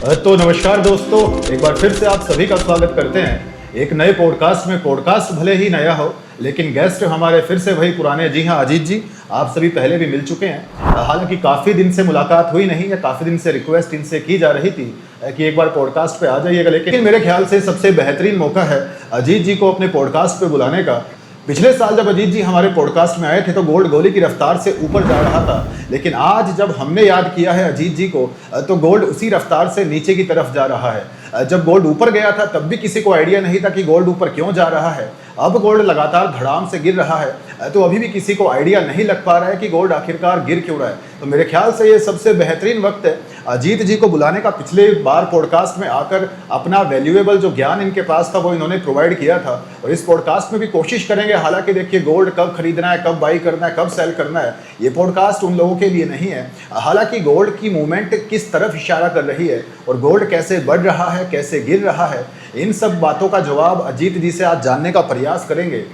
तो नमस्कार दोस्तों, एक बार फिर से आप सभी का स्वागत करते हैं एक नए पॉडकास्ट में। पॉडकास्ट भले ही नया हो, लेकिन गेस्ट हमारे फिर से वही पुराने। जी हाँ, अजीत जी, आप सभी पहले भी मिल चुके हैं। हालांकि काफ़ी दिन से मुलाकात हुई नहीं है, काफ़ी दिन से रिक्वेस्ट इनसे की जा रही थी कि एक बार पॉडकास्ट पे आ जाइएगा, लेकिन मेरे ख्याल से सबसे बेहतरीन मौका है अजीत जी को अपने पॉडकास्ट पे बुलाने का। पिछले साल जब अजीत जी हमारे पॉडकास्ट में आए थे तो गोल्ड गोली की रफ्तार से ऊपर जा रहा था, लेकिन आज जब हमने याद किया है अजीत जी को तो गोल्ड उसी रफ्तार से नीचे की तरफ जा रहा है। जब गोल्ड ऊपर गया था तब भी किसी को आइडिया नहीं था कि गोल्ड ऊपर क्यों जा रहा है। अब गोल्ड लगातार धड़ाम से गिर रहा है तो अभी भी किसी को आइडिया नहीं लग पा रहा है कि गोल्ड आखिरकार गिर क्यों रहा है। तो मेरे ख्याल से ये सबसे बेहतरीन वक्त है अजीत जी को बुलाने का। पिछले बार पॉडकास्ट में आकर अपना वैल्यूएबल जो ज्ञान इनके पास था वो इन्होंने प्रोवाइड किया था, और इस पॉडकास्ट में भी कोशिश करेंगे। हालांकि देखिए, गोल्ड कब खरीदना है, कब बाई करना है, कब सेल करना है, ये पॉडकास्ट उन लोगों के लिए नहीं है। हालांकि गोल्ड की मूवमेंट किस तरफ इशारा कर रही है और गोल्ड कैसे बढ़ रहा है, कैसे गिर रहा है, इन सब बातों का जवाब अजीत जी से आज जानने का प्रयास करेंगे।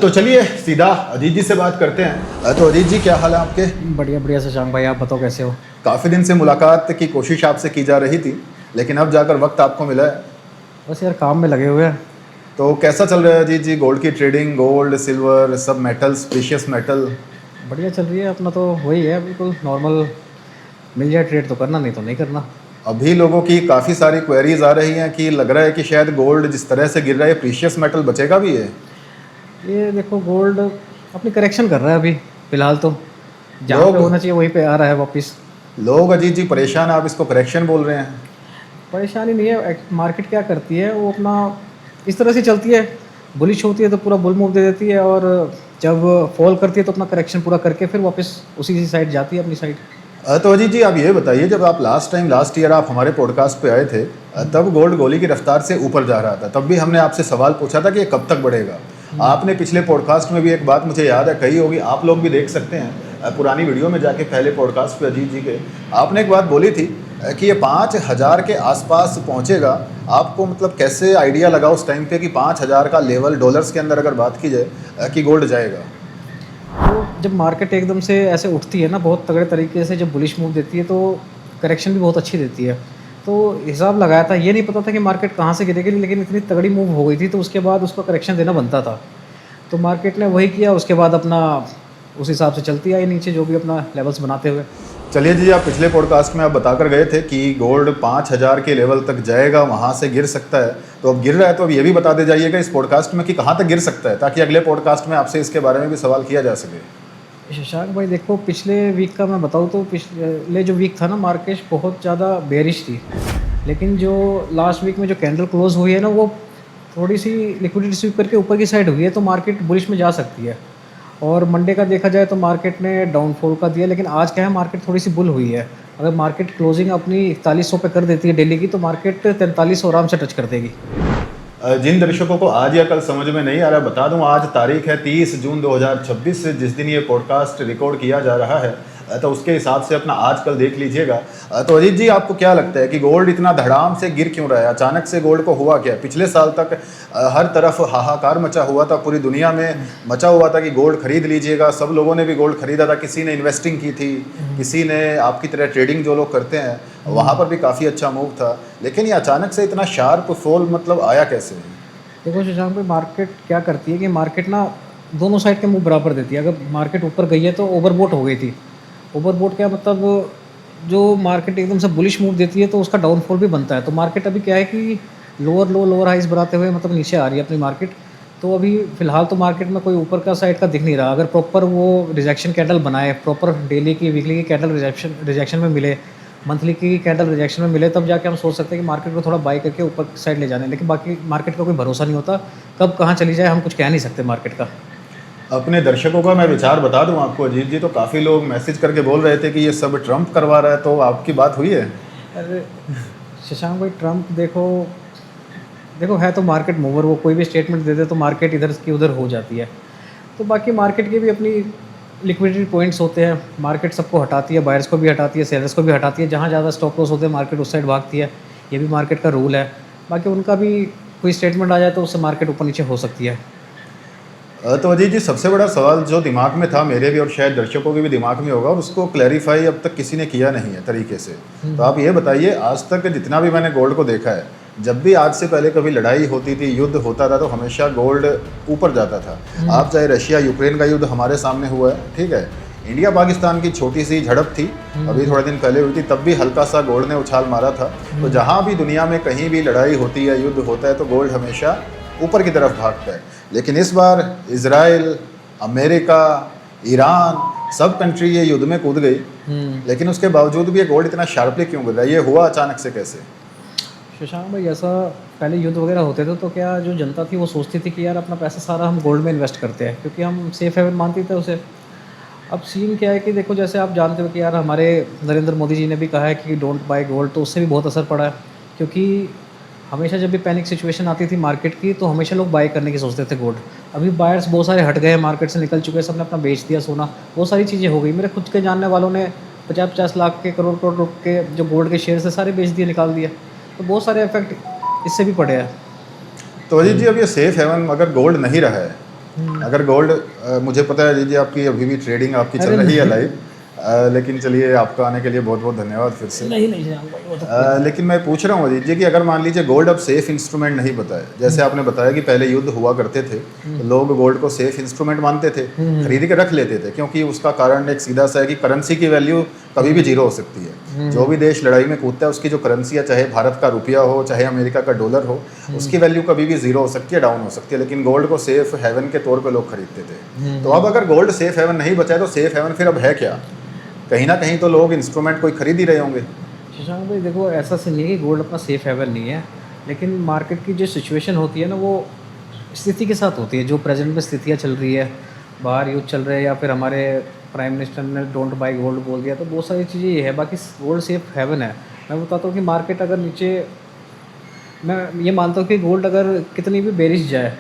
तो चलिए सीधा अजीत जी से बात करते हैं। तो अजीत जी, क्या हाल है आपके? बढ़िया बढ़िया शशांक भाई, आप बताओ कैसे हो? काफ़ी दिन से मुलाकात की कोशिश आपसे की जा रही थी, लेकिन अब जाकर वक्त आपको मिला है। बस यार, काम में लगे हुए हैं। तो कैसा चल रहा है अजीत जी गोल्ड की ट्रेडिंग? गोल्ड, सिल्वर, सब मेटल्स, प्रीशियस मेटल? बढ़िया चल रही है अपना, तो वही है बिल्कुल नॉर्मल। मिल जाए ट्रेड तो करना, नहीं तो नहीं करना। अभी लोगों की काफ़ी सारी क्वेरीज आ रही हैं कि लग रहा है कि शायद गोल्ड जिस तरह से गिर रहा है प्रीशियस मेटल बचेगा भी है। ये देखो, गोल्ड अपनी करेक्शन कर रहा है अभी फिलहाल तो। जहाँ पे होना चाहिए वहीं पे आ रहा है वापस। लोग अजीत जी परेशान, आप इसको करेक्शन बोल रहे हैं? परेशानी नहीं है, मार्केट क्या करती है वो अपना इस तरह से चलती है। बुलिश होती है तो पूरा बुल मूव दे देती है, और जब फॉल करती है तो अपना करेक्शन पूरा करके फिर वापस उसी साइड जाती है, अपनी साइड। तो अजीत जी, आप ये बताइए, जब आप लास्ट ईयर आप हमारे पॉडकास्ट पे आए थे तब गोल्ड गोली की रफ्तार से ऊपर जा रहा था। तब भी हमने आपसे सवाल पूछा था कि ये कब तक बढ़ेगा। आपने पिछले पॉडकास्ट में भी एक बात मुझे याद है कही होगी, आप लोग भी देख सकते हैं पुरानी वीडियो में जाके पहले पॉडकास्ट पे अजीत जी के। आपने एक बात बोली थी कि ये 5,000 के आसपास पहुंचेगा। आपको मतलब कैसे आइडिया लगा उस टाइम पे कि 5,000 का लेवल डॉलर्स के अंदर अगर बात की जाए कि गोल्ड जाएगा? तो जब मार्केट एकदम से ऐसे उठती है ना, बहुत तगड़े तरीके से जब बुलिश मूव देती है तो करेक्शन भी बहुत अच्छी देती है। तो हिसाब लगाया था, ये नहीं पता था कि मार्केट कहाँ से गिरेगी, लेकिन इतनी तगड़ी मूव हो गई थी तो उसके बाद उसको करेक्शन देना बनता था। तो मार्केट ने वही किया, उसके बाद अपना उस हिसाब से चलती आई नीचे, जो भी अपना लेवल्स बनाते हुए। चलिए जी, आप पिछले पॉडकास्ट में आप बताकर गए थे कि गोल्ड 5,000 के लेवल तक जाएगा, वहाँ से गिर सकता है। तो अब गिर रहा है, तो अब ये भी बता दे जाइएगा इस पॉडकास्ट में कि कहाँ तक गिर सकता है, ताकि अगले पॉडकास्ट में आपसे इसके बारे में भी सवाल किया जा सके। शशांक भाई देखो, पिछले वीक का मैं बताऊँ तो पिछले जो वीक था ना, मार्केट बहुत ज़्यादा बेरिश थी। लेकिन जो लास्ट वीक में जो कैंडल क्लोज हुई है ना, वो थोड़ी सी लिक्विडिटी स्वीप करके ऊपर की साइड हुई है, तो मार्केट बुलिश में जा सकती है। और मंडे का देखा जाए तो मार्केट ने डाउनफॉल का दिया, लेकिन आज क्या है, मार्केट थोड़ी सी बुल हुई है। अगर मार्केट क्लोजिंग अपनी 4100 पे कर देती है डेली की, तो मार्केट 4300 आराम से टच कर देगी। जिन दर्शकों को आज या कल समझ में नहीं आ रहा, बता दूं, आज तारीख है 30 जून 2026, जिस दिन ये पॉडकास्ट रिकॉर्ड किया जा रहा है। तो उसके हिसाब से अपना आज कल देख लीजिएगा। तो अजीत जी, आपको क्या लगता है कि गोल्ड इतना धड़ाम से गिर क्यों रहा है? अचानक से गोल्ड को हुआ क्या? पिछले साल तक हर तरफ हाहाकार मचा हुआ था, पूरी दुनिया में मचा हुआ था कि गोल्ड खरीद लीजिएगा। सब लोगों ने भी गोल्ड खरीदा था, किसी ने इन्वेस्टिंग की थी, किसी ने आपकी तरह ट्रेडिंग जो लोग करते हैं वहाँ पर भी काफ़ी अच्छा मूव था। लेकिन ये अचानक से इतना शार्प फॉल मतलब आया कैसे? देखो शशांक भाई, मार्केट क्या करती है कि मार्केट ना दोनों साइड के मूव बराबर देती है। अगर मार्केट ऊपर गई है तो ओवरबोट हो गई थी। ओवरबोट क्या मतलब, जो मार्केट एकदम से बुलिश मूव देती है तो उसका डाउनफॉल भी बनता है। तो मार्केट अभी क्या है कि लोअर लो लोअर हाइज बनाते हुए मतलब नीचे आ रही है अपनी मार्केट। तो अभी फ़िलहाल तो मार्केट में कोई ऊपर का साइड का दिख नहीं रहा। अगर प्रॉपर वो रिजेक्शन कैंडल बनाए, प्रॉपर डेली की वीकली की कैंडल रिजेक्शन में मिले, मंथली की कैंडल रिजेक्शन में मिले, तब जाके हम सोच सकते हैं कि मार्केट को थोड़ा बाई करके ऊपर साइड ले जाने। लेकिन बाकी मार्केट का कोई भरोसा नहीं होता, कब कहाँ चली जाए हम कुछ कह नहीं सकते मार्केट का। अपने दर्शकों का मैं विचार बता दूं आपको अजीत जी, तो काफ़ी लोग मैसेज करके बोल रहे थे कि ये सब ट्रंप करवा रहा है। तो आपकी बात हुई है? अरे शशांक भाई, ट्रंप देखो देखो है तो मार्केट मूवर। वो कोई भी स्टेटमेंट दे दे तो मार्केट इधर की उधर हो जाती है। तो बाकी मार्केट के भी अपनी लिक्विडिटी पॉइंट्स होते हैं। मार्केट सबको हटाती है, बायर्स को भी हटाती है, सेलर्स को भी हटाती है। जहाँ ज़्यादा स्टॉप लॉस होते हैं मार्केट उस साइड भागती है। ये भी मार्केट का रूल है। बाकी उनका भी कोई स्टेटमेंट आ जाए तो उससे मार्केट ऊपर नीचे हो सकती है। तो अजीत जी, सबसे बड़ा सवाल जो दिमाग में था मेरे भी और शायद दर्शकों के भी दिमाग में होगा, और उसको क्लैरिफाई अब तक किसी ने किया नहीं है तरीके से। तो आप ये बताइए, आज तक जितना भी मैंने गोल्ड को देखा है, जब भी आज से पहले कभी लड़ाई होती थी, युद्ध होता था, तो हमेशा गोल्ड ऊपर जाता था। आप चाहे रशिया यूक्रेन का युद्ध हमारे सामने हुआ है, ठीक है, इंडिया पाकिस्तान की छोटी सी झड़प थी अभी थोड़े दिन पहले हुई थी, तब भी हल्का सा गोल्ड ने उछाल मारा था। तो जहाँ भी दुनिया में कहीं भी लड़ाई होती है, युद्ध होता है, तो गोल्ड हमेशा ऊपर की तरफ भागता है। लेकिन इस बार इजराइल, अमेरिका, ईरान, सब कंट्री ये युद्ध में कूद गई, लेकिन उसके बावजूद भी ये गोल्ड इतना शार्पली क्यों गिर रहा है? ये हुआ अचानक से कैसे? शशांक भाई, ऐसा पहले युद्ध वगैरह होते थे तो क्या जो जनता थी वो सोचती थी कि यार अपना पैसा सारा हम गोल्ड में इन्वेस्ट करते हैं, क्योंकि हम सेफ हेवन मानते थे उसे। अब सीन क्या है कि देखो, जैसे आप जानते हो कि यार हमारे नरेंद्र मोदी जी ने भी कहा है कि डोंट बाय गोल्ड, तो उससे भी बहुत असर पड़ा है। क्योंकि हमेशा जब भी पैनिक सिचुएशन आती थी मार्केट की, तो हमेशा लोग बाय करने की सोचते थे गोल्ड। अभी बायर्स बहुत सारे हट गए हैं, मार्केट से निकल चुके हैं, सबने अपना बेच दिया सोना, बहुत सारी चीज़ें हो गई। मेरे खुद के जानने वालों ने 50-50 लाख के, करोड़ करोड़ रुपए के जो गोल्ड के शेयर से सारे बेच दिए, निकाल दिए। तो बहुत सारे इफेक्ट इससे भी पड़े हैं। तो अजीत जी, अब ये सेफ हेवन अगर गोल्ड नहीं रहा है, अगर गोल्ड, मुझे पता है अजीत जी आपकी अभी भी ट्रेडिंग आपकी चल रही है लाइव, लेकिन चलिए, आपका आने के लिए बहुत बहुत धन्यवाद फिर से। नहीं शशांक भाई, वो तो लेकिन मैं पूछ रहा हूँ अजीत जी कि अगर मान लीजिए गोल्ड अब सेफ इंस्ट्रूमेंट नहीं बताए, जैसे आपने बताया कि पहले युद्ध हुआ करते थे तो लोग गोल्ड को सेफ इंस्ट्रूमेंट मानते थे, खरीद के रख लेते थे, क्योंकि उसका कारण एक सीधा सा है कि करेंसी की वैल्यू कभी भी जीरो हो सकती है। जो भी देश लड़ाई में कूदता है, उसकी जो करेंसी है, चाहे भारत का रुपया हो, चाहे अमेरिका का डॉलर हो, उसकी वैल्यू कभी भी जीरो हो सकती है, डाउन हो सकती है। लेकिन गोल्ड को सेफ हेवन के तौर पर लोग खरीदते थे। तो अब अगर गोल्ड सेफ हेवन नहीं बचा है, तो सेफ हेवन फिर अब है क्या? कहीं ना कहीं तो लोग इंस्ट्रूमेंट कोई खरीद ही रहे होंगे। शशांक भाई देखो, ऐसा से नहीं है कि गोल्ड अपना सेफ हेवन नहीं है, लेकिन मार्केट की जो सिचुएशन होती है ना, वो स्थिति के साथ होती है। जो प्रेजेंट में स्थितियाँ चल रही है, बाहर युद्ध चल रहे हैं, या फिर हमारे प्राइम मिनिस्टर ने डोंट बाय गोल्ड बोल दिया, तो बहुत सारी चीज़ें ये है। बाकी गोल्ड सेफ हेवन है। मैं बताता हूँ कि मार्केट अगर नीचे, मैं ये मानता हूँ कि गोल्ड अगर कितनी भी बेरिश जाए,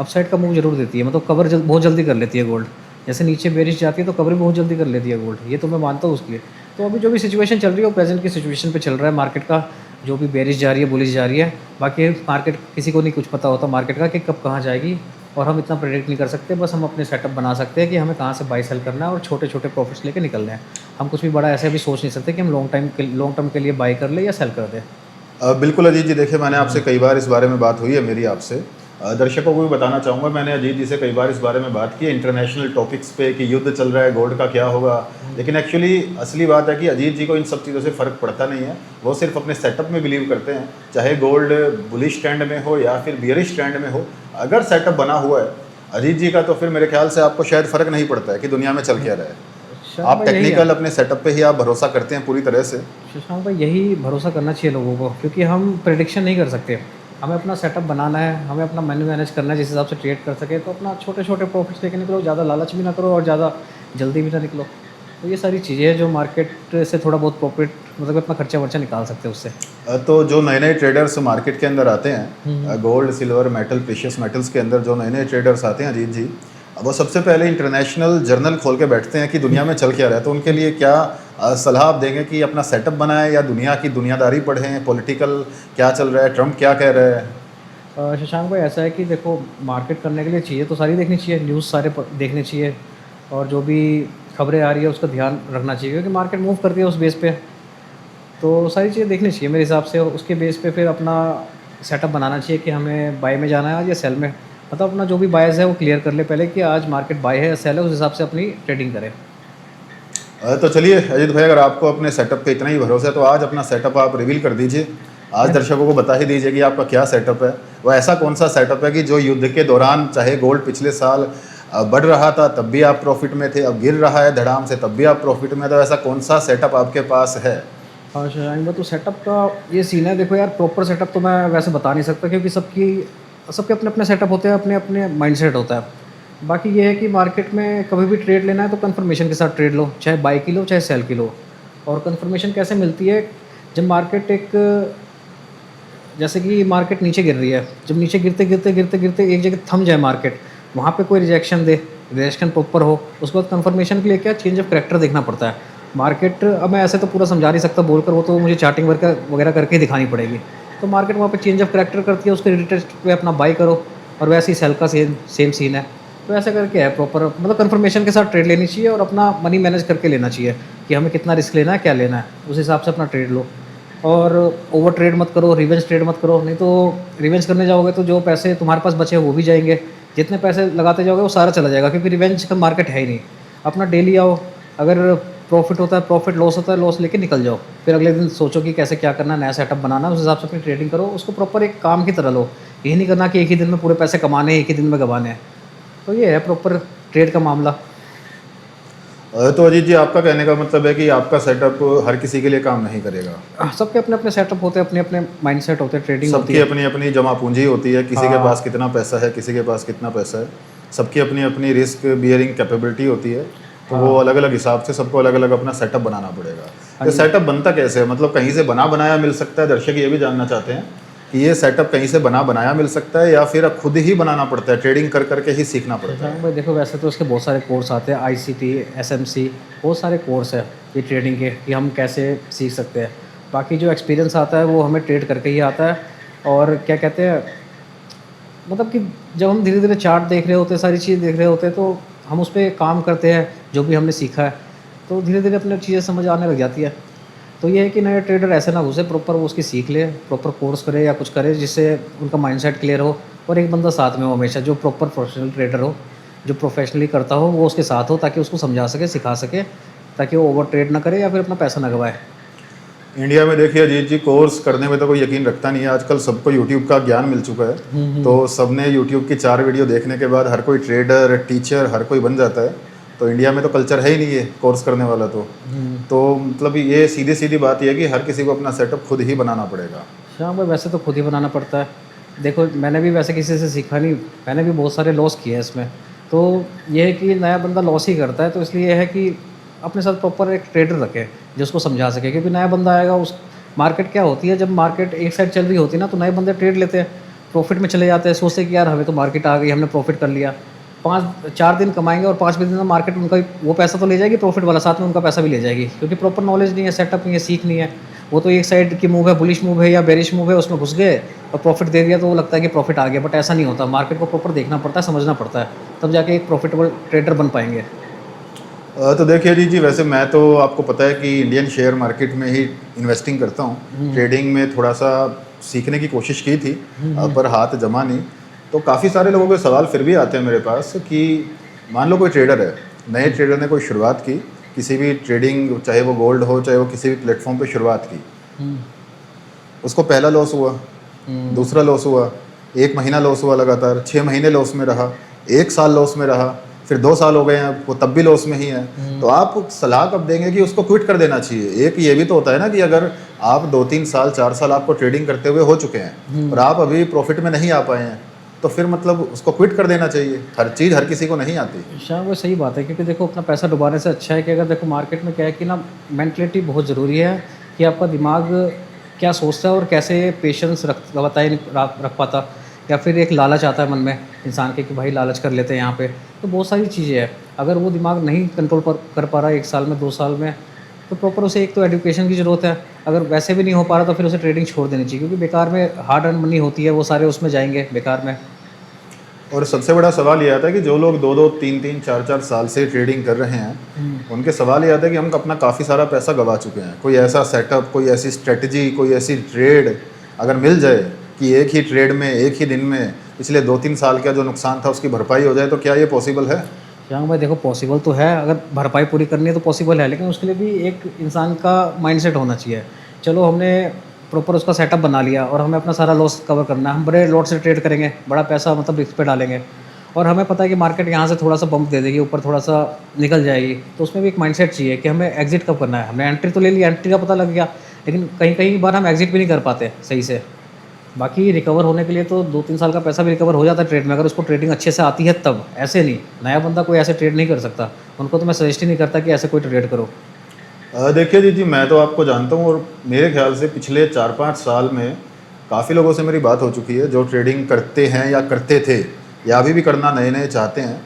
अपसाइड का मूव जरूर देती है, मतलब कवर बहुत जल्दी कर लेती है गोल्ड। जैसे नीचे बेरिश जाती है तो कवर भी बहुत जल्दी कर लेती है गोल्ड, ये तो मैं मानता हूँ उसके लिए। तो अभी जो भी सिचुएशन चल रही है वो प्रेजेंट की सिचुएशन पे चल रहा है मार्केट का, जो भी बेरिश जा रही है, बुलिश जा रही है। बाकी मार्केट किसी को नहीं कुछ पता होता मार्केट का कि कब कहाँ जाएगी, और हम इतना प्रेडिक्ट नहीं कर सकते। बस हम अपने सेटअप बना सकते हैं कि हमें कहाँ से बाई सेल करना है, और छोटे छोटे प्रॉफिट्स लेके निकलने हैं। हम कुछ भी बड़ा ऐसे भी सोच नहीं सकते कि हम लॉन्ग टर्म के लिए बाई कर ले या सेल कर दें। बिल्कुल अजीत जी, देखिए, मैंने आपसे कई बार इस बारे में बात हुई है मेरी आपसे। दर्शकों को भी बताना चाहूँगा, मैंने अजीत जी से कई बार इस बारे में बात की है इंटरनेशनल टॉपिक्स पे कि युद्ध चल रहा है, गोल्ड का क्या होगा। लेकिन एक्चुअली असली बात है कि अजीत जी को इन सब चीज़ों से फ़र्क पड़ता नहीं है। वो सिर्फ अपने सेटअप में बिलीव करते हैं, चाहे गोल्ड बुलिश ट्रेंड में हो या फिर बियरिश ट्रेंड में हो। अगर सेटअप बना हुआ है अजीत जी का, तो फिर मेरे ख्याल से आपको शायद फ़र्क नहीं पड़ता है कि दुनिया में चल क्या रहा है। आप टेक्निकल अपने सेटअप पे ही आप भरोसा करते हैं पूरी तरह से। शशांक भाई, यही भरोसा करना चाहिए लोगों को, क्योंकि हम प्रेडिक्शन नहीं कर सकते। हमें अपना सेटअप बनाना है, हमें अपना मेन्यू मैनेज करना है जिस हिसाब से ट्रेड कर सके। तो अपना छोटे छोटे प्रॉफिट्स लेके निकलो, ज़्यादा लालच भी ना करो और ज़्यादा जल्दी भी ना निकलो। तो ये सारी चीज़ें हैं जो मार्केट से थोड़ा बहुत प्रॉफिट, मतलब अपना खर्चा वर्चा निकाल सकते हैं उससे। तो जो नए नए ट्रेडर्स मार्केट के अंदर आते हैं, gold, silver, metal, precious metals के अंदर जो नए नए ट्रेडर्स आते हैं अजीत जी, वो सबसे पहले इंटरनेशनल जर्नल खोल के बैठते हैं कि दुनिया में चल क्या रहा है। तो उनके लिए क्या सलाह आप देंगे कि अपना सेटअप बनाएं या दुनिया की दुनियादारी पढ़ें, पॉलिटिकल क्या चल रहा है, ट्रम्प क्या कह रहा है? शशांक भाई, ऐसा है कि देखो, मार्केट करने के लिए चीज़ें तो सारी देखनी चाहिए, न्यूज़ सारे देखने चाहिए, और जो भी खबरें आ रही है उसका ध्यान रखना चाहिए, क्योंकि मार्केट मूव करती है उस बेस पे। तो सारी चीज़ें देखनी चाहिए मेरे हिसाब से, और उसके बेस पे फिर अपना सेटअप बनाना चाहिए कि हमें बाय में जाना है आज या सेल में। मतलब अपना जो भी बायस है वो क्लियर कर ले पहले कि आज मार्केट बाय है या सेल है, उस हिसाब से अपनी ट्रेडिंग करें। तो चलिए अजीत भाई, अगर आपको अपने सेटअप पे इतना ही भरोसा है तो आज अपना सेटअप आप रिवील कर दीजिए। आज दर्शकों को बता ही दीजिए कि आपका क्या सेटअप है। वो ऐसा कौन सा सेटअप है कि जो युद्ध के दौरान, चाहे गोल्ड पिछले साल बढ़ रहा था तब भी आप प्रॉफिट में थे, अब गिर रहा है धड़ाम से तब भी आप प्रॉफिट में, तो ऐसा कौन सा सेटअप आपके पास है? हाँ शशांक भाई, तो सेटअप का ये सीन है। देखो यार, प्रॉपर सेटअप तो मैं वैसे बता नहीं सकता, क्योंकि सबके अपने अपने सेटअप होते हैं, अपने अपने माइंडसेट होता है। बाकी ये है कि मार्केट में कभी भी ट्रेड लेना है तो कंफर्मेशन के साथ ट्रेड लो, चाहे बाई की लो चाहे सेल की लो। और कंफर्मेशन कैसे मिलती है? जब मार्केट जैसे कि मार्केट नीचे गिर रही है, जब नीचे गिरते गिरते गिरते गिरते एक जगह थम जाए मार्केट, वहाँ पे कोई रिजेक्शन दे, रिजेक्शन प्रॉपर हो, उसके बाद कंफर्मेशन के लिए क्या चेंज ऑफ करैक्टर देखना पड़ता है। मार्केट, अब मैं ऐसे तो पूरा समझा नहीं सकता बोलकर, वो तो मुझे चार्टिंग वगैरह करके दिखानी पड़ेगी। तो मार्केट वहाँ पे चेंज ऑफ करैक्टर करती है, उसके रिटेस्ट पे अपना बाई करो, और वैसे ही सेल का सेम सीन है। तो ऐसा करके है प्रॉपर, मतलब कंफर्मेशन के साथ ट्रेड लेनी चाहिए और अपना मनी मैनेज करके लेना चाहिए कि हमें कितना रिस्क लेना है, क्या लेना है, उस हिसाब से अपना ट्रेड लो। और ओवर ट्रेड मत करो, रिवेंज ट्रेड मत करो, नहीं तो रिवेंज करने जाओगे तो जो पैसे तुम्हारे पास बचे वो भी जाएंगे, जितने पैसे लगाते जाओगे वो सारा चला जाएगा, क्योंकि रिवेंज का मार्केट है ही नहीं। अपना डेली आओ, अगर प्रॉफिट होता है प्रॉफिट, लॉस होता है लॉस, लेके निकल जाओ। फिर अगले दिन सोचो कि कैसे क्या करना है, नया सेटअप बनाना है, उस हिसाब से अपनी ट्रेडिंग करो, उसको प्रॉपर एक काम की तरह लो। ये नहीं करना कि एक ही दिन में पूरे पैसे कमाने हैं, एक ही दिन में गंवाने हैं। तो ये है प्रॉपर ट्रेड का मामला। तो अजीत जी, आपका कहने का मतलब है कि आपका सेटअप हर किसी के लिए काम नहीं करेगा। सबके अपने अपने सेटअप होते हैं, अपने अपने माइंडसेट होते हैं, ट्रेडिंग होती सबकी है। अपनी अपनी जमा पूंजी होती है, किसी के हाँ। पास कितना पैसा है, किसी के पास कितना पैसा है। सबकी अपनी अपनी रिस्क बियरिंग कैपेबिलिटी होती है। तो वो अलग अलग हिसाब से सबको अलग अलग अपना सेटअप बनाना पड़ेगा। हाँ ये जी। सेटअप बनता कैसे है? मतलब कहीं से बना बनाया मिल सकता है? दर्शक ये भी जानना चाहते हैं कि ये सेटअप कहीं से बना बनाया मिल सकता है या फिर खुद ही बनाना पड़ता है, ट्रेडिंग कर करके ही सीखना पड़ता है? भाई देखो, वैसे तो इसके बहुत सारे कोर्स आते हैं, ICT, SMC, बहुत सारे कोर्स है ये ट्रेडिंग के, कि हम कैसे सीख सकते हैं। बाकी जो एक्सपीरियंस आता है वो हमें ट्रेड करके ही आता है। और क्या कहते हैं, मतलब कि जब हम धीरे धीरे चार्ट देख रहे होते हैं, सारी चीज़ देख रहे होते हैं, तो हम उस पर काम करते हैं, जो भी हमने सीखा है, तो धीरे धीरे अपनी चीज़ें समझ आने लग जाती है। तो ये है कि नए ट्रेडर ऐसे ना घुसे, प्रॉपर वो उसकी सीख ले, प्रॉपर कोर्स करे या कुछ करे जिससे उनका माइंडसेट क्लियर हो, और एक बंदा साथ में हो हमेशा, जो प्रॉपर प्रोफेशनल ट्रेडर हो, जो प्रोफेशनली करता हो, वो उसके साथ हो, ताकि उसको समझा सके, सिखा सके, ताकि वो ओवर ट्रेड ना करे या फिर अपना पैसा ना गवाए। इंडिया में देखिए अजीत जी, कोर्स करने में तो कोई यकीन रखता नहीं है। आजकल सबको यूट्यूब का ज्ञान मिल चुका है। तो सबने यूट्यूब की 4 वीडियो देखने के बाद हर कोई ट्रेडर, टीचर, हर कोई बन जाता है। तो इंडिया में तो कल्चर है ही नहीं है कोर्स करने वाला। तो मतलब ये सीधी सीधी बात यह है कि हर किसी को अपना सेटअप खुद ही बनाना पड़ेगा। हाँ भाई, वैसे तो खुद ही बनाना पड़ता है। देखो, मैंने भी वैसे किसी से सीखा नहीं, मैंने भी बहुत सारे लॉस किए हैं इसमें। तो ये है कि नया बंदा लॉस ही करता है, तो इसलिए ये है कि अपने साथ प्रॉपर एक ट्रेडर रखे जो उसको समझा सके, क्योंकि नया बंदा आएगा, उस मार्केट क्या होती है, जब मार्केट एक साइड चल रही होती है ना, तो नए बंदे ट्रेड लेते हैं, प्रॉफिट में चले जाते हैं, सोचते हैं कि यार हमें तो मार्केट आ गई, हमने प्रॉफिट कर लिया। 5-4 दिन कमाएंगे और 5वें दिन में मार्केट उनका वो पैसा तो ले जाएगी प्रॉफिट वाला, साथ में उनका पैसा भी ले जाएगी, क्योंकि प्रॉपर नॉलेज नहीं है, सेटअप नहीं है, सीख नहीं है। वो तो एक साइड की मूव है, बुलिश मूव है या बेरिश मूव है, उसमें घुस गए और प्रॉफिट दे दिया, तो वो लगता है कि प्रॉफिट आ गया, बट ऐसा नहीं होता। मार्केट को प्रॉपर देखना पड़ता है, समझना पड़ता है, तब जाके एक प्रॉफिटेबल ट्रेडर बन पाएंगे। तो देखिए जी वैसे मैं तो आपको पता है कि इंडियन शेयर मार्केट में ही इन्वेस्टिंग करता हूँ। ट्रेडिंग में थोड़ा सा सीखने की कोशिश की थी, पर हाथ जमा नहीं। तो काफ़ी सारे लोगों के सवाल फिर भी आते हैं मेरे पास कि मान लो कोई ट्रेडर है, नए ट्रेडर ने कोई शुरुआत की, किसी भी ट्रेडिंग, चाहे वो गोल्ड हो, चाहे वो किसी भी प्लेटफॉर्म पे शुरुआत की, उसको पहला लॉस हुआ, दूसरा लॉस हुआ, 1 महीना लॉस हुआ, लगातार 6 महीने लॉस में रहा, 1 साल लॉस में रहा, फिर 2 साल हो गए हैं, वो तब भी लॉस में ही है। तो आप सलाह कब देंगे कि उसको क्विट कर देना चाहिए? एक ये भी तो होता है ना कि अगर आप 2-3 साल 4 साल आपको ट्रेडिंग करते हुए हो चुके हैं और आप अभी प्रॉफिट में नहीं आ पाए हैं, तो फिर मतलब उसको क्विट कर देना चाहिए। हर चीज़ हर किसी को नहीं आती। शायद वो सही बात है, क्योंकि देखो अपना पैसा डुबाने से अच्छा है कि अगर देखो मार्केट में क्या है कि ना, मेंटलिटी बहुत ज़रूरी है, कि आपका दिमाग क्या सोचता है और कैसे पेशेंस रख पाता, या फिर एक लालच आता है मन में इंसान के कि भाई लालच कर लेते हैं यहाँ पे। तो बहुत सारी चीज़ें हैं, अगर वो दिमाग नहीं कंट्रोल कर पा रहा 1 साल में, 2 साल में, तो प्रॉपर उसे एक तो एजुकेशन की ज़रूरत है। अगर वैसे भी नहीं हो पा रहा तो फिर उसे ट्रेडिंग छोड़ देनी चाहिए, क्योंकि बेकार में हार्ड अर्न मनी होती है, वो सारे उसमें जाएंगे बेकार में। और सबसे बड़ा सवाल ये आता है कि जो लोग 2-2, 3-3, 4-4 साल से ट्रेडिंग कर रहे हैं, उनके सवाल ये आता है कि हम अपना काफ़ी सारा पैसा गवा चुके हैं। कोई ऐसा सेटअप, कोई ऐसी स्ट्रेटजी, कोई ऐसी ट्रेड अगर मिल जाए कि एक ही ट्रेड में, एक ही दिन में पिछले 2-3 साल का जो नुकसान था उसकी भरपाई हो जाए, तो क्या ये पॉसिबल है? हाँ भाई देखो, पॉसिबल तो है, अगर भरपाई पूरी करनी है तो पॉसिबल है, लेकिन उसके लिए भी एक इंसान का माइंडसेट होना चाहिए। चलो हमने प्रॉपर उसका सेटअप बना लिया और हमें अपना सारा लॉस कवर करना है, हम बड़े लॉट से ट्रेड करेंगे, बड़ा पैसा मतलब रिस्क पे डालेंगे, और हमें पता है कि मार्केट यहाँ से थोड़ा सा बम्प दे देगी, ऊपर थोड़ा सा निकल जाएगी, तो उसमें भी एक माइंडसेट चाहिए कि हमें एग्जिट कब करना है। हमने एंट्री तो ले ली, एंट्री का पता लग गया, लेकिन कहीं कहीं बार हम एग्जिट भी नहीं कर पाते सही से। बाकी रिकवर होने के लिए तो 2-3 साल का पैसा भी रिकवर हो जाता है ट्रेड में, अगर उसको ट्रेडिंग अच्छे से आती है तब। ऐसे नहीं, नया बंदा कोई ऐसे ट्रेड नहीं कर सकता, उनको तो मैं सजेस्ट ही नहीं करता कि ऐसे कोई ट्रेड करो। देखिए जी मैं तो आपको जानता हूँ, और मेरे ख्याल से पिछले 4-5 साल में काफ़ी लोगों से मेरी बात हो चुकी है जो ट्रेडिंग करते हैं या करते थे या अभी भी करना नए नए चाहते हैं।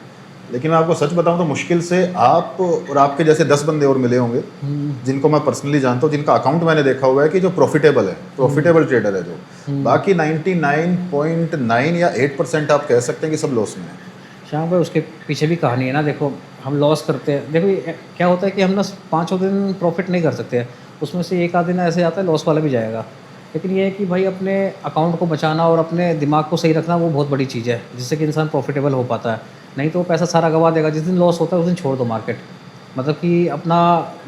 लेकिन मैं आपको सच बताऊं तो मुश्किल से आप और आपके जैसे 10 बंदे और मिले होंगे जिनको मैं पर्सनली जानता हूं, जिनका अकाउंट मैंने देखा हुआ है कि जो प्रॉफिटेबल ट्रेडर है जो। बाकी 99.9 या 8% आप कह सकते हैं कि सब लॉस में है। श्याम भाई उसके पीछे भी कहानी है ना। देखो हम लॉस करते हैं, देखो ये क्या होता है कि हम ना 5 दिन प्रॉफिट नहीं कर सकते हैं, उसमें से एक आध दिन ऐसे आता है लॉस वाला भी जाएगा। लेकिन ये है कि भाई अपने अकाउंट को बचाना और अपने दिमाग को सही रखना वो बहुत बड़ी चीज़ है, जिससे कि इंसान प्रॉफिटेबल हो पाता है। नहीं तो वो पैसा सारा गवा देगा। जिस दिन लॉस होता है उस दिन छोड़ दो मार्केट, मतलब कि अपना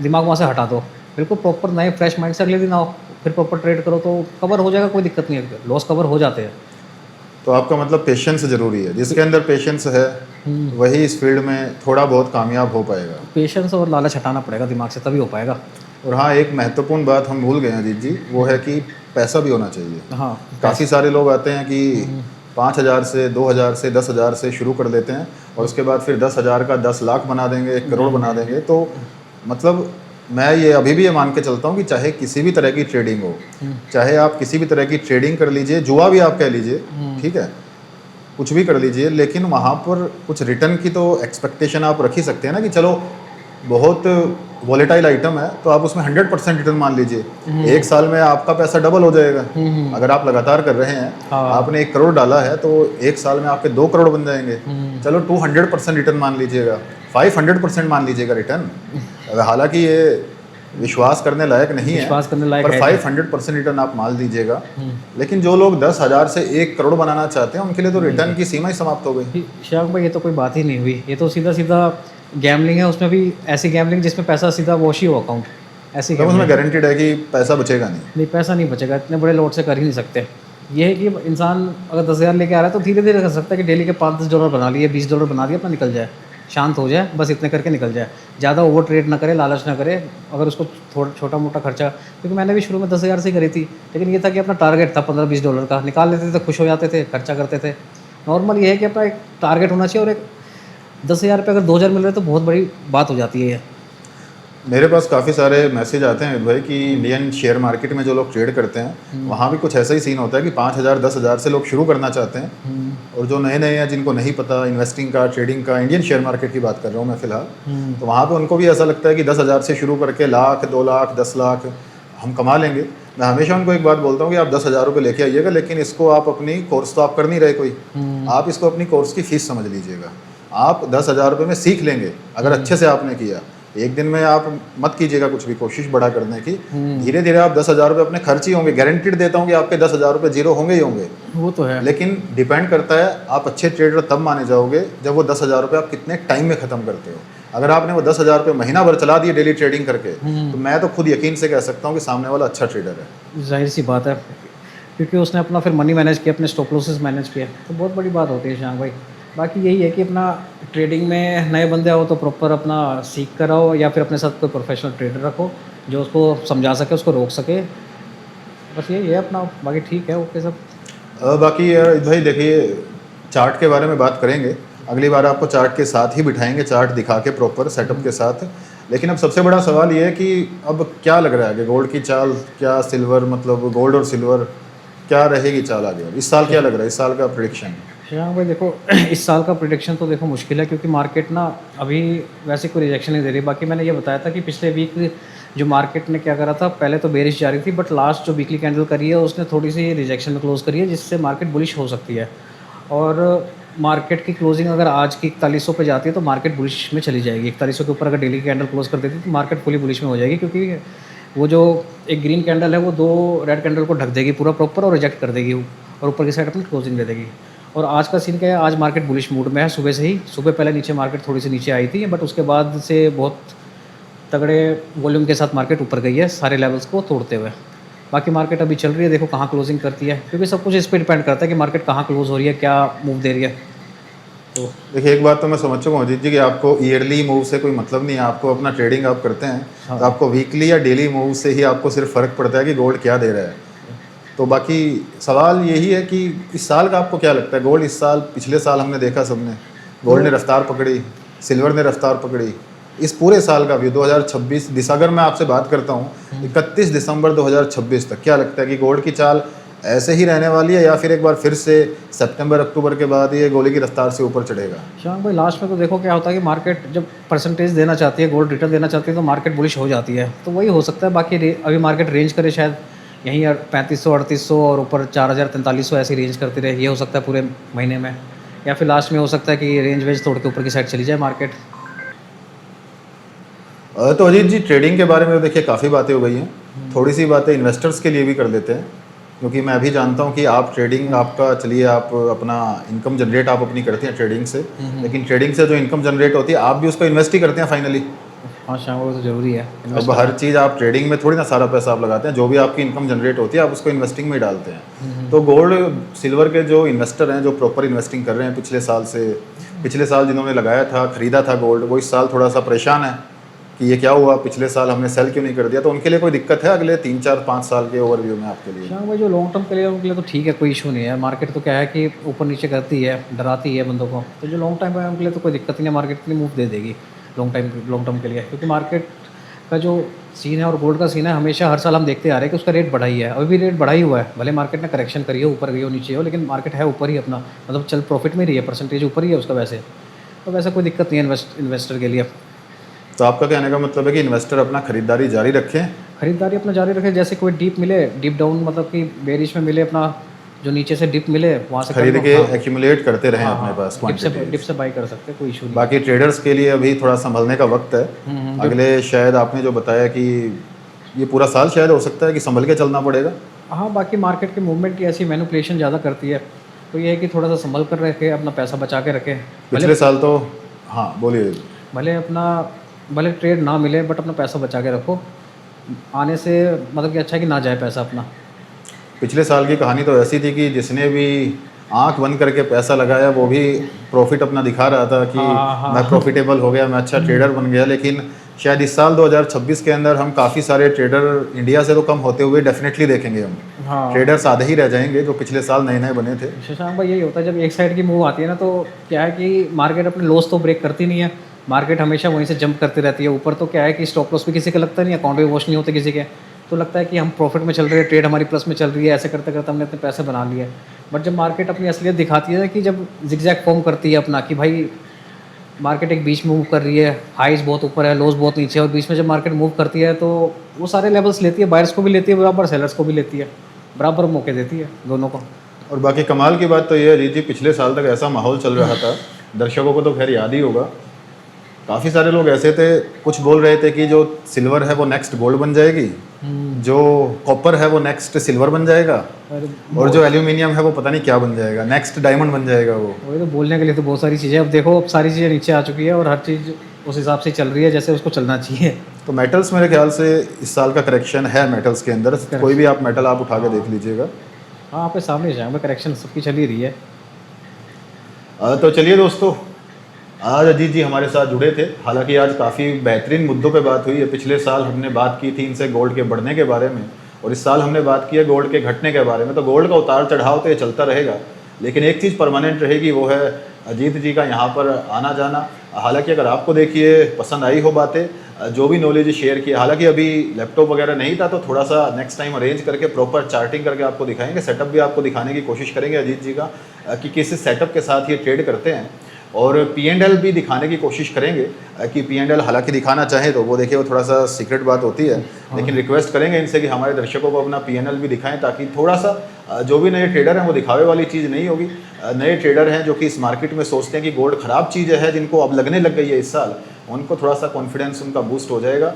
दिमाग वहाँ से हटा दो, बिल्कुल प्रॉपर नए फ्रेश माइंड से अगले दिन आओ, फिर प्रॉपर ट्रेड करो तो कवर हो जाएगा, कोई दिक्कत नहीं है, लॉस कवर हो जाते हैं। तो आपका मतलब पेशेंस जरूरी है, जिसके अंदर पेशेंस है वही इस फील्ड में थोड़ा बहुत कामयाब हो पाएगा। पेशेंस और लालच हटाना पड़ेगा दिमाग से, तभी हो पाएगा। और हाँ, एक महत्वपूर्ण बात हम भूल गए हैं अजीत जी, वो है कि पैसा भी होना चाहिए। हाँ, काफ़ी सारे लोग आते हैं कि 5,000 से 2,000 से 10,000 से शुरू कर देते हैं और उसके बाद फिर 10,000 का 10 लाख बना देंगे, 1 करोड़ बना देंगे। तो मतलब मैं ये अभी भी ये मान के चलता हूँ कि चाहे किसी भी तरह की ट्रेडिंग हो, चाहे आप किसी भी तरह की ट्रेडिंग कर लीजिए, जुआ भी आप कह लीजिए, ठीक है, कुछ भी कर लीजिए, लेकिन वहाँ पर कुछ रिटर्न की तो एक्सपेक्टेशन आप रख ही सकते हैं ना कि चलो बहुत वॉलेटाइल आइटम है तो आप उसमें 100% रिटर्न मान लीजिए। एक साल में आपका पैसा डबल हो जाएगा। अगर आप लगातार कर रहे हैं, आपने 1 करोड़ डाला है तो एक साल में आपके 2 करोड़ बन जाएंगे। चलो 200% रिटर्न मान लीजिएगा, 500% मान लीजिएगा रिटर्न। हालांकि ये विश्वास करने लायक नहीं है, विश्वास करने लायक पर है। 500% रिटर्न आप मान लीजिएगा। लेकिन जो लोग 10,000 से 1 करोड़ बनाना चाहते हैं उनके लिए तो रिटर्न की सीमा ही समाप्त हो गई। श्याम भाई ये तो कोई बात ही नहीं हुई, ये तो सीधा सीधा गैमलिंग है। उसमें भी ऐसी गैमलिंग जिसमें पैसा सीधा वॉश ही हो अकाउंट, ऐसी तो उसमें गारंटीड है कि पैसा बचेगा नहीं। नहीं, पैसा नहीं बचेगा, इतने बड़े लोड से कर ही नहीं सकते। ये है कि इंसान अगर 10,000 लेके आ रहा है तो धीरे धीरे कर सकता है कि डेली के 5-10 डॉलर बना लिए, 20 डॉलर बना दिए, अपना निकल जाए, शांत हो जाए, बस इतने करके निकल जाए। ज़्यादा ओवर ट्रेड ना करे, लालच ना करे। अगर उसको थोड़ा छोटा मोटा खर्चा, क्योंकि मैंने भी शुरू में 10,000 से ही करी थी, लेकिन ये था कि अपना टारगेट था 15-20 डॉलर का, निकाल लेते थे, खुश हो जाते थे, खर्चा करते थे। नॉर्मल ये है कि अपना एक टारगेट होना चाहिए, और एक 10,000 पे अगर 2,000 मिल रहे हैं तो बहुत बड़ी बात हो जाती है ये। मेरे पास काफ़ी सारे मैसेज आते हैं भाई कि इंडियन शेयर मार्केट में जो लोग ट्रेड करते हैं वहाँ भी कुछ ऐसा ही सीन होता है कि 5,000 10,000 से लोग शुरू करना चाहते हैं। और जो नए नए हैं, जिनको नहीं पता इन्वेस्टिंग का, ट्रेडिंग का, इंडियन शेयर मार्केट की बात कर रहा हूँ मैं फ़िलहाल, तो वहाँ पे उनको भी ऐसा लगता है कि 10,000 से शुरू करके लाख, 2 लाख, 10 लाख हम कमा लेंगे। मैं हमेशा उनको एक बात बोलता हूँ कि आप 10,000 रुपये लेके आइएगा, लेकिन इसको आप अपनी कोर्स तो आप कर नहीं रहे कोई, आप इसको अपनी कोर्स की फ़ीस समझ लीजिएगा। आप 10,000 रुपये में सीख लेंगे अगर अच्छे से आपने किया। एक दिन में आप मत कीजिएगा कुछ भी, कोशिश बड़ा करने की। धीरे धीरे आप 10,000 रुपये अपने खर्च ही होंगे, गारंटीड देता हूँ कि आपके 10,000 रुपये जीरो होंगे ही होंगे। वो तो है, लेकिन डिपेंड करता है आप अच्छे ट्रेडर तब माने जाओगे जब वो 10,000 रुपये आप कितने टाइम में ख़त्म करते हो। अगर आपने वो 10,000 रुपये महीना भर चला दिए डेली ट्रेडिंग करके, तो मैं तो खुद यकीन से कह सकता हूँ कि सामने वाला अच्छा ट्रेडर है। जाहिर सी बात है, क्योंकि उसने अपना फिर मनी मैनेज किया, अपने स्टॉप लॉसेस मैनेज किया, तो बहुत बड़ी बात होती है श्याम भाई। बाकी यही है कि अपना ट्रेडिंग में नए बंदे आओ तो प्रॉपर अपना सीख कर आओ, या फिर अपने साथ कोई प्रोफेशनल ट्रेडर रखो जो उसको समझा सके, उसको रोक सके, बस यही है अपना। बाकी ठीक है, ओके सब। बाकी भाई देखिए, चार्ट के बारे में बात करेंगे अगली बार, आपको चार्ट के साथ ही बिठाएंगे, चार्ट दिखा के प्रॉपर सेटअप के साथ। लेकिन अब सबसे बड़ा सवाल ये है कि अब क्या लग रहा है कि गोल्ड की चाल क्या, सिल्वर, मतलब गोल्ड और सिल्वर क्या रहेगी चाल आगे? अब इस साल क्या लग रहा है, इस साल का प्रेडिक्शन? हाँ भाई देखो, इस साल का प्रिडिक्शन तो देखो मुश्किल है, क्योंकि मार्केट ना अभी वैसे कोई रिजेक्शन नहीं दे रही। बाकी मैंने ये बताया था कि पिछले वीक जो मार्केट ने क्या करा था, पहले तो बेरिश जा रही थी, बट लास्ट जो वीकली कैंडल करी है उसने थोड़ी सी रिजेक्शन में क्लोज करी है, जिससे मार्केट बुलिश हो सकती है। और मार्केट की क्लोजिंग अगर आज की 4100 पे जाती है तो मार्केट बुलिश में चली जाएगी। 4100 के ऊपर अगर डेली कैंडल क्लोज कर देती तो मार्केट फुली बुलिश में हो जाएगी, क्योंकि वो जो एक ग्रीन कैंडल है वो 2 रेड कैंडल को ढक देगी पूरा प्रॉपर और रिजेक्ट कर देगी, और ऊपर की साइड अपनी क्लोजिंग दे देगी। और आज का सीन क्या है, आज मार्केट बुलिश मूड में है सुबह से ही। सुबह पहले नीचे मार्केट थोड़ी सी नीचे आई थी, बट उसके बाद से बहुत तगड़े वॉल्यूम के साथ मार्केट ऊपर गई है, सारे लेवल्स को तोड़ते हुए। बाकी मार्केट अभी चल रही है, देखो कहाँ क्लोजिंग करती है, क्योंकि सब कुछ इस पर डिपेंड करता है कि मार्केट कहाँ क्लोज हो रही है, क्या मूव दे रही है। तो देखिए, एक बात तो मैं समझ चुका हूँ अजीत जी कि आपको ईयरली मूव से कोई मतलब नहीं है, आपको अपना ट्रेडिंग आप करते हैं। हाँ। तो आपको वीकली या डेली मूव से ही आपको सिर्फ फ़र्क पड़ता है कि गोल्ड क्या दे रहा है। तो बाकी सवाल यही है कि इस साल का आपको क्या लगता है? गोल्ड इस साल, पिछले साल हमने देखा सबने, गोल्ड ने रफ्तार पकड़ी, सिल्वर ने रफ्तार पकड़ी। इस पूरे साल का व्यू 2026 अगर मैं आपसे बात करता हूँ 31 दिसंबर 2026 तक, क्या लगता है कि गोल्ड की चाल ऐसे ही रहने वाली है या फिर एक बार फिर से सितंबर अक्टूबर के बाद ये गोली की रफ्तार से ऊपर चढ़ेगा? शाम भाई लास्ट में तो देखो क्या होता है कि मार्केट जब परसेंटेज देना चाहती है, गोल्ड रिटर्न देना चाहती है, तो मार्केट बुलिश हो जाती है। तो वही हो सकता है। बाकी अभी मार्केट रेंज करे शायद यहीं 3500 3800 और ऊपर 4000 4300 ऐसी रेंज करती रहे, ये हो सकता है पूरे महीने में। या फिर लास्ट में हो सकता है कि रेंज वेंज तोड़ के ऊपर की साइड चली जाए मार्केट। तो अजीत जी, ट्रेडिंग के बारे में तो देखिए काफ़ी बातें हो गई हैं, थोड़ी सी बातें इन्वेस्टर्स के लिए भी कर लेते हैं, क्योंकि मैं अभी जानता हूं कि आप ट्रेडिंग आपका, चलिए आप अपना इनकम जनरेट आप अपनी करते हैं ट्रेडिंग से, लेकिन ट्रेडिंग से जो इनकम जनरेट होती है आप भी उसको इन्वेस्ट ही करते हैं फाइनली। हाँ शाम वो तो ज़रूरी है। अब हर चीज़ आप ट्रेडिंग में थोड़ी ना सारा पैसा आप लगाते हैं, जो भी आपकी इनकम जनरेट होती है आप उसको इन्वेस्टिंग में ही डालते हैं। तो गोल्ड सिल्वर के जो इन्वेस्टर हैं, जो प्रॉपर इन्वेस्टिंग कर रहे हैं पिछले साल जिन्होंने लगाया था, खरीदा था गोल्ड, वो इस साल थोड़ा सा परेशान है कि ये क्या हुआ, पिछले साल हमने सेल क्यों नहीं कर दिया। तो उनके लिए कोई दिक्कत है अगले 3 4 5 साल के ओवरव्यू में आपके लिए? शाम भाई जो लॉन्ग टर्म के लिए उनके लिए तो ठीक है, कोई इशू नहीं है। मार्केट तो क्या है कि ऊपर नीचे करती है, डराती है बंदों को। तो जो लॉन्ग टाइम है उनके लिए तो कोई दिक्कत नहीं है, मार्केट के लिए मूव दे देगी लॉन्ग टर्म के लिए। क्योंकि मार्केट का जो सीन है और गोल्ड का सीन है, हमेशा हर साल हम देखते आ रहे हैं कि उसका रेट बढ़ा ही है। अभी भी रेट बढ़ा ही हुआ है, भले मार्केट ने करेक्शन करी हो, ऊपर गई हो नीचे हो, लेकिन मार्केट है ऊपर ही अपना, मतलब चल प्रॉफिट में ही रही है, परसेंटेज ऊपर ही है उसका वैसे। तो वैसे कोई दिक्कत नहीं है इन्वेस्टर के लिए। तो आपका कहने का मतलब है कि इन्वेस्टर अपना खरीदारी जारी रखें? खरीदारी अपना जारी रखें। जैसे कोई डीप मिले, डीप डाउन मतलब कि बेरिश में मिले, अपना जो नीचे से डिप मिले वहाँ से खरीद के एक्यूमुलेट करते रहें अपने पास डिप से बाई कर सकते हैं, कोई इशू नहीं। बाकी ट्रेडर्स के लिए अभी थोड़ा संभलने का वक्त है। अगले शायद आपने जो बताया कि ये पूरा साल शायद हो सकता है कि संभल के चलना पड़ेगा। हाँ, बाकी मार्केट के मूवमेंट की ऐसी मैनिपुलेशन ज़्यादा करती है, तो ये है कि थोड़ा सा संभल कर रखे, अपना पैसा बचा के रखें। पिछले साल तो, हाँ बोलिए। भले ट्रेड ना मिले बट अपना पैसा बचा के रखो, आने से मतलब कि अच्छा है कि ना जाए पैसा अपना। पिछले साल की कहानी तो ऐसी थी कि जिसने भी आंख बंद करके पैसा लगाया वो भी प्रॉफिट अपना दिखा रहा था कि मैं प्रॉफिटेबल हो गया, मैं अच्छा ट्रेडर बन गया। लेकिन शायद इस साल 2026 के अंदर हम काफ़ी सारे ट्रेडर इंडिया से तो कम होते हुए डेफिनेटली देखेंगे हम। हाँ, ट्रेडर्स आधे ही रह जाएंगे जो पिछले साल नए नए बने थे। शशांक भाई, यही होता है जब एक साइड की मूव आती है ना, तो क्या है कि मार्केट अपने लॉस तो ब्रेक करती नहीं है, मार्केट हमेशा वहीं से जंप करती रहती है ऊपर। तो क्या है कि स्टॉप लॉस भी किसी का लगता नहीं है, अकाउंट भी वॉश नहीं होते किसी के, तो लगता है कि हम प्रॉफिट में चल रहे हैं, ट्रेड हमारी प्लस में चल रही है, ऐसे करते करते हमने अपने पैसे बना लिए। बट जब मार्केट अपनी असलियत दिखाती है कि जब जिगजैग फॉर्म करती है अपना, कि भाई मार्केट एक बीच में मूव कर रही है, हाइज बहुत ऊपर है, लोज बहुत नीचे है, और बीच में जब मार्केट मूव करती है तो वो सारे लेवल्स लेती है, बायर्स को भी लेती है बराबर, सेलर्स को भी लेती है बराबर, मौके देती है दोनों को। और बाकी कमाल की बात तो ये है अजीत जी, पिछले साल तक ऐसा माहौल चल रहा था, दर्शकों को तो खैर याद ही होगा, काफ़ी सारे लोग ऐसे थे, कुछ बोल रहे थे कि जो सिल्वर है वो नेक्स्ट गोल्ड बन जाएगी, जो कॉपर है वो नेक्स्ट सिल्वर बन जाएगा, और जो एल्यूमिनियम है वो पता नहीं क्या बन जाएगा, नेक्स्ट डायमंड बन जाएगा वो। वही तो, बोलने के लिए तो बहुत सारी चीज़ें, अब देखो अब सारी चीज़ें नीचे आ चुकी है और हर चीज़ उस हिसाब से चल रही है जैसे उसको चलना चाहिए। तो मेटल्स मेरे ख्याल से इस साल का करेक्शन है मेटल्स के अंदर, कोई भी आप मेटल आप उठा के देख लीजिएगा। हाँ, आपके सामने जाएंगे, करेक्शन सबकी चल ही रही है। तो चलिए दोस्तों, आज अजीत जी हमारे साथ जुड़े थे, हालांकि आज काफ़ी बेहतरीन मुद्दों पे बात हुई है। पिछले साल हमने बात की थी इनसे गोल्ड के बढ़ने के बारे में, और इस साल हमने बात की है गोल्ड के घटने के बारे में। तो गोल्ड का उतार चढ़ाव तो ये चलता रहेगा, लेकिन एक चीज़ परमानेंट रहेगी, वो है अजीत जी का यहाँ पर आना जाना। हालांकि अगर आपको देखिए पसंद आई हो बातें, जो भी नॉलेज शेयर किया, हालांकि अभी लैपटॉप वगैरह नहीं था, तो थोड़ा सा नेक्स्ट टाइम अरेंज करके प्रॉपर चार्टिंग करके आपको दिखाएंगे, सेटअप भी आपको दिखाने की कोशिश करेंगे अजीत जी का कि किस सेटअप के साथ ये ट्रेड करते हैं, और P&L भी दिखाने की कोशिश करेंगे कि P&L हालांकि दिखाना चाहें तो वो देखिए वो थोड़ा सा सीक्रेट बात होती है, लेकिन रिक्वेस्ट करेंगे इनसे कि हमारे दर्शकों को अपना P&L भी दिखाएं, ताकि थोड़ा सा जो भी नए ट्रेडर हैं वो दिखावे वाली चीज़ नहीं होगी। नए ट्रेडर हैं जो कि इस मार्केट में सोचते हैं कि गोल्ड ख़राब चीज़ है, जिनको अब लगने लग गई है इस साल, उनको थोड़ा सा कॉन्फिडेंस उनका बूस्ट हो जाएगा।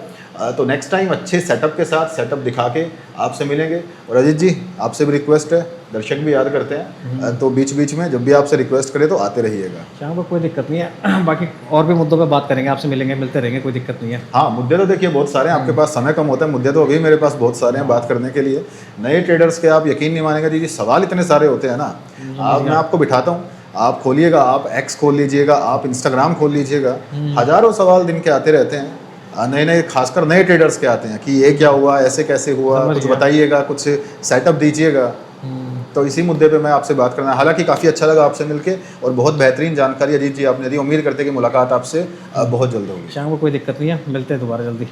तो नेक्स्ट टाइम अच्छे सेटअप के साथ सेटअप दिखा के आपसे मिलेंगे। और अजीत जी आपसे भी रिक्वेस्ट है, दर्शक भी याद करते हैं, तो बीच बीच में जब भी आपसे रिक्वेस्ट करें तो आते रहिएगा। यहाँ पर कोई दिक्कत नहीं है, बाकी और भी मुद्दों पे बात करेंगे, आपसे मिलेंगे, मिलते रहेंगे, कोई दिक्कत नहीं है। हाँ, मुद्दे तो देखिए बहुत सारे हैं, आपके पास समय कम होता है, मुद्दे तो अभी मेरे पास बहुत सारे हैं बात करने के लिए। नए ट्रेडर्स के आप यकीन नहीं मानेंगे जी, सवाल इतने सारे होते हैं ना, मैं आपको बिठाता हूँ, आप खोलिएगा, आप एक्स खोल लीजिएगा, आप इंस्टाग्राम खोल लीजिएगा, हज़ारों सवाल दिन के आते रहते हैं, नए नए, खासकर नए ट्रेडर्स के आते हैं कि ये क्या हुआ, ऐसे कैसे हुआ, कुछ बताइएगा, कुछ सेटअप दीजिएगा। तो इसी मुद्दे पे मैं आपसे बात करना, हालांकि काफ़ी अच्छा लगा आपसे मिलके, और बहुत बेहतरीन जानकारी अजीत जी आपने दी। उम्मीद करते हैं कि मुलाकात आपसे बहुत जल्द होगी। शाम को कोई दिक्कत नहीं है, मिलते हैं दोबारा जल्दी।